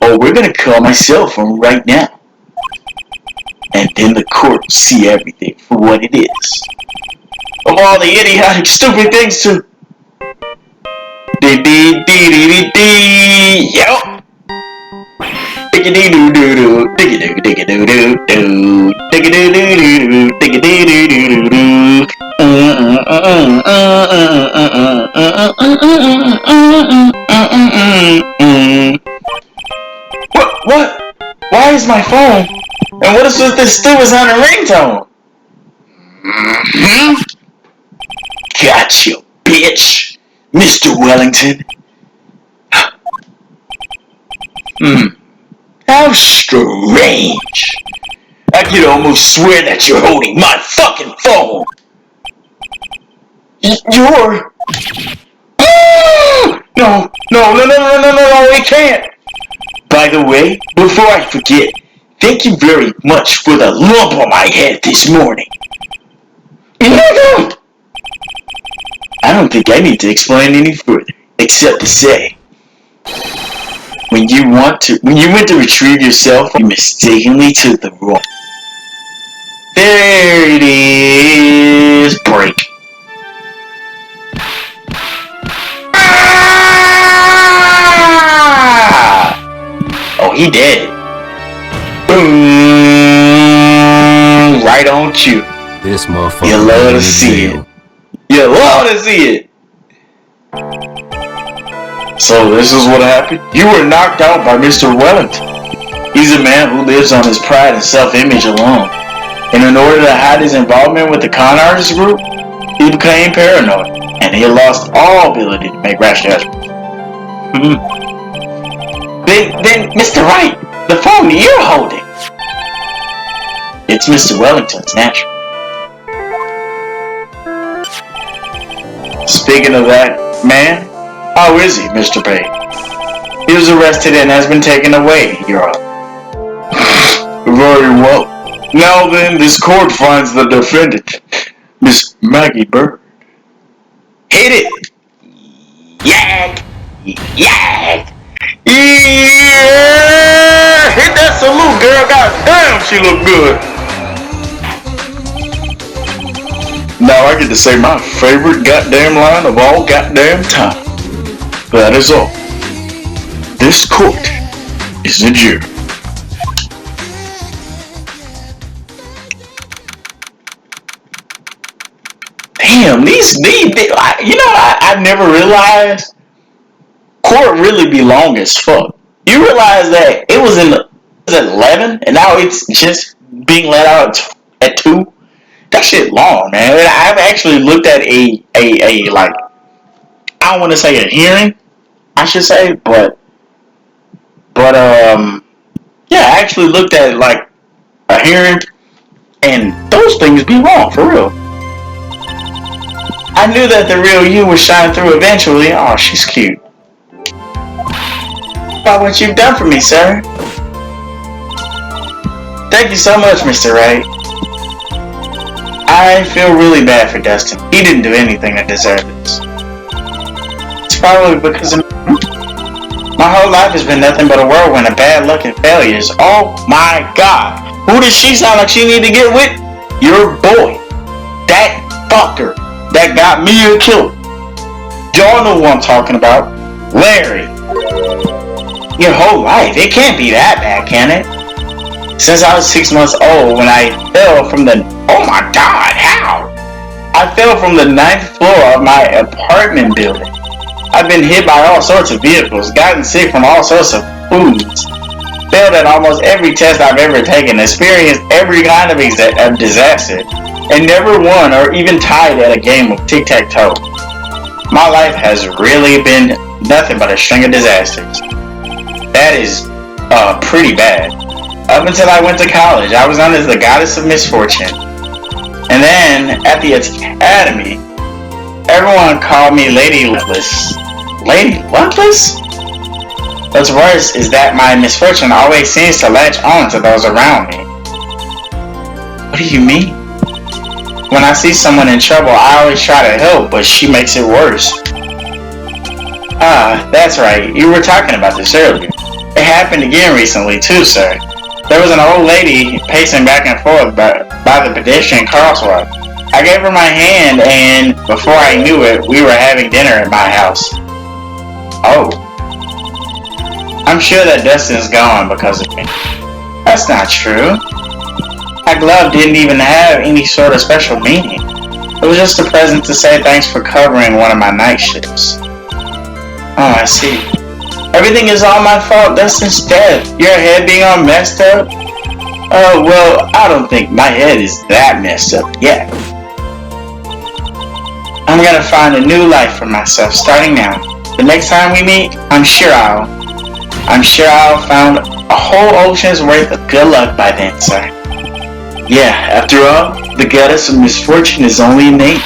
Oh, we're gonna call my cell phone right now. And then the court will see everything for what it is. Of all the idiotic, stupid things to... Yep. Digga-dee-doo-doo-doo, digga-doo-digga-doo-doo-doo, digga-doo-doo-doo-doo, digga-doo-doo-doo-doo-doo. What? Why is my phone? And what is with this stupid sounding ringtone? Gotcha, bitch. Mr. Wellington. How strange. I could almost swear that you're holding my fucking phone. You're... No, it can't. By the way, before I forget, thank you very much for the lump on my head this morning. I don't think I need to explain any further, except to say, when you went to retrieve yourself, you mistakenly took the wrong. There it is. Break. Oh, he dead. Boom. Right on cue. This motherfucker. You love to see it. You love to see it. So this is what happened? You were knocked out by Mr. Wellington. He's a man who lives on his pride and self-image alone. And in order to hide his involvement with the con artist group, he became paranoid. And he lost all ability to make rash judgments. Then, Mr. Wright, the phone you're holding. It's Mr. Wellington's, naturally. Speaking of that man, how is he, Mr. Payne? He was arrested and has been taken away, Your Honor. Very well. Now then, this court finds the defendant, Miss Maggie Bird. Hit it! Yak! Yak! Yeah! Hit that salute, girl. God damn, she look good. Now I get to say my favorite goddamn line of all goddamn time. That is all. This court is adjourned. Damn, these I never realized court really be long as fuck. You realize that it was at 11 and now it's just being let out at 2? That shit long, man. I've actually looked at a like, I don't want to say a hearing, I should say, but yeah, I actually looked at like a hearing, and those things be long for real. I knew that the real you would shine through eventually. Oh, she's cute. About what you've done for me, sir. Thank you so much, Mr. Wright. I feel really bad for Dustin. He didn't do anything to deserve this. It's probably because of me. My whole life has been nothing but a whirlwind of bad luck and failures. Oh my God. Who does she sound like she need to get with? Your boy. That fucker that got me killed. Y'all know who I'm talking about. Larry. Your whole life? It can't be that bad, can it? Since I was 6 months old when I fell from the... Oh my God, how? I fell from the 9th floor of my apartment building. I've been hit by all sorts of vehicles, gotten sick from all sorts of foods, failed at almost every test I've ever taken, experienced every kind of disaster, and never won or even tied at a game of tic-tac-toe. My life has really been nothing but a string of disasters. That is pretty bad. Up until I went to college, I was known as the goddess of misfortune. And then, at the academy, everyone called me Lady Luckless. Lady Luckless? What's worse is that my misfortune always seems to latch on to those around me. What do you mean? When I see someone in trouble, I always try to help, but she makes it worse. Ah, that's right. You were talking about this earlier. It happened again recently, too, sir. There was an old lady pacing back and forth by the pedestrian crosswalk. I gave her my hand, and before I knew it, we were having dinner at my house. Oh. I'm sure that Dustin's gone because of me. That's not true. My glove didn't even have any sort of special meaning. It was just a present to say thanks for covering one of my night shifts. Oh, I see. Everything is all my fault. Dustin's death. Your head being all messed up? Oh, well, I don't think my head is that messed up yet. I'm gonna find a new life for myself starting now. The next time we meet, I'm sure I'll find a whole ocean's worth of good luck by then, sir. Yeah, after all, the goddess of misfortune is only a name.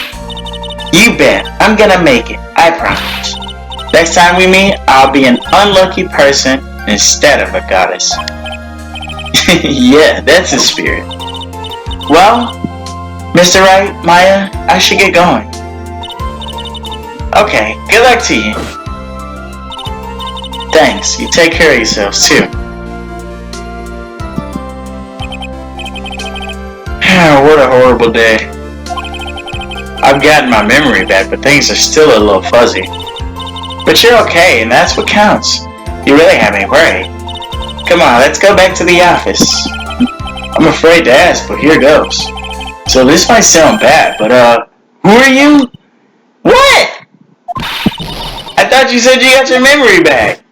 You bet. I'm gonna make it. I promise. Next time we meet, I'll be an unlucky person instead of a goddess. Yeah, that's the spirit. Well, Mr. Wright, Maya, I should get going. Okay, good luck to you. Thanks, you take care of yourselves too. What a horrible day. I've gotten my memory back, but things are still a little fuzzy. But you're okay, and that's what counts. You really have me worried. Come on, let's go back to the office. I'm afraid to ask, but here goes. So this might sound bad, but who are you? What? I thought you said you got your memory back.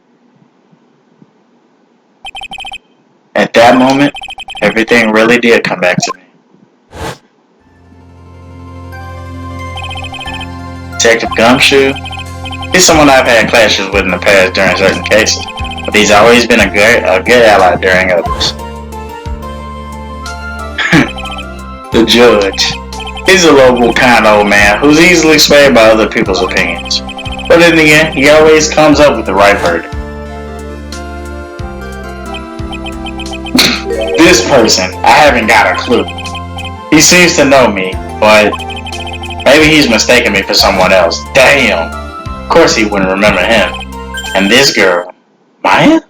At that moment, everything really did come back to me. Detective Gumshoe, he's someone I've had clashes with in the past during certain cases, but he's always been a good ally during others. The judge. He's a lovable, kind old man who's easily swayed by other people's opinions, but in the end, he always comes up with the right verdict. This person, I haven't got a clue. He seems to know me, but maybe he's mistaken me for someone else. Damn! Of course he wouldn't remember him. And this girl, Maya?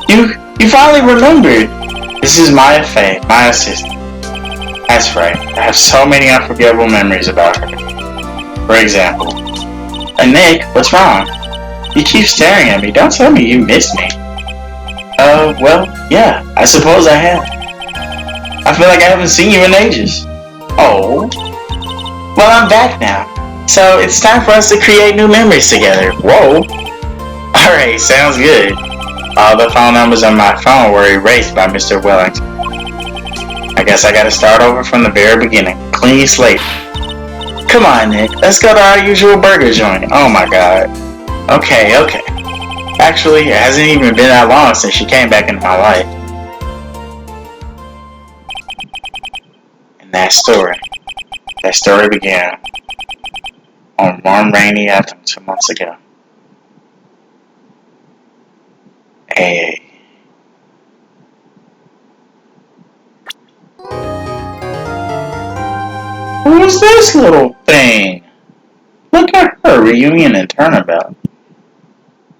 You finally remembered! This is Maya Faye, my assistant. That's right, I have so many unforgettable memories about her. For example, Nick, what's wrong? You keep staring at me, don't tell me you missed me. Well, yeah, I suppose I have. I feel like I haven't seen you in ages. Oh. Well, I'm back now, so it's time for us to create new memories together. Whoa. Alright, sounds good. All the phone numbers on my phone were erased by Mr. Wellington. I guess I gotta start over from the very beginning. Clean slate. Come on, Nick. Let's go to our usual burger joint. Oh my god. Okay. Actually, it hasn't even been that long since she came back into my life. And that story began on one rainy afternoon 2 months ago. Hey. Who's this little thing? Look at her reunion and turnabout.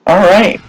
Alright,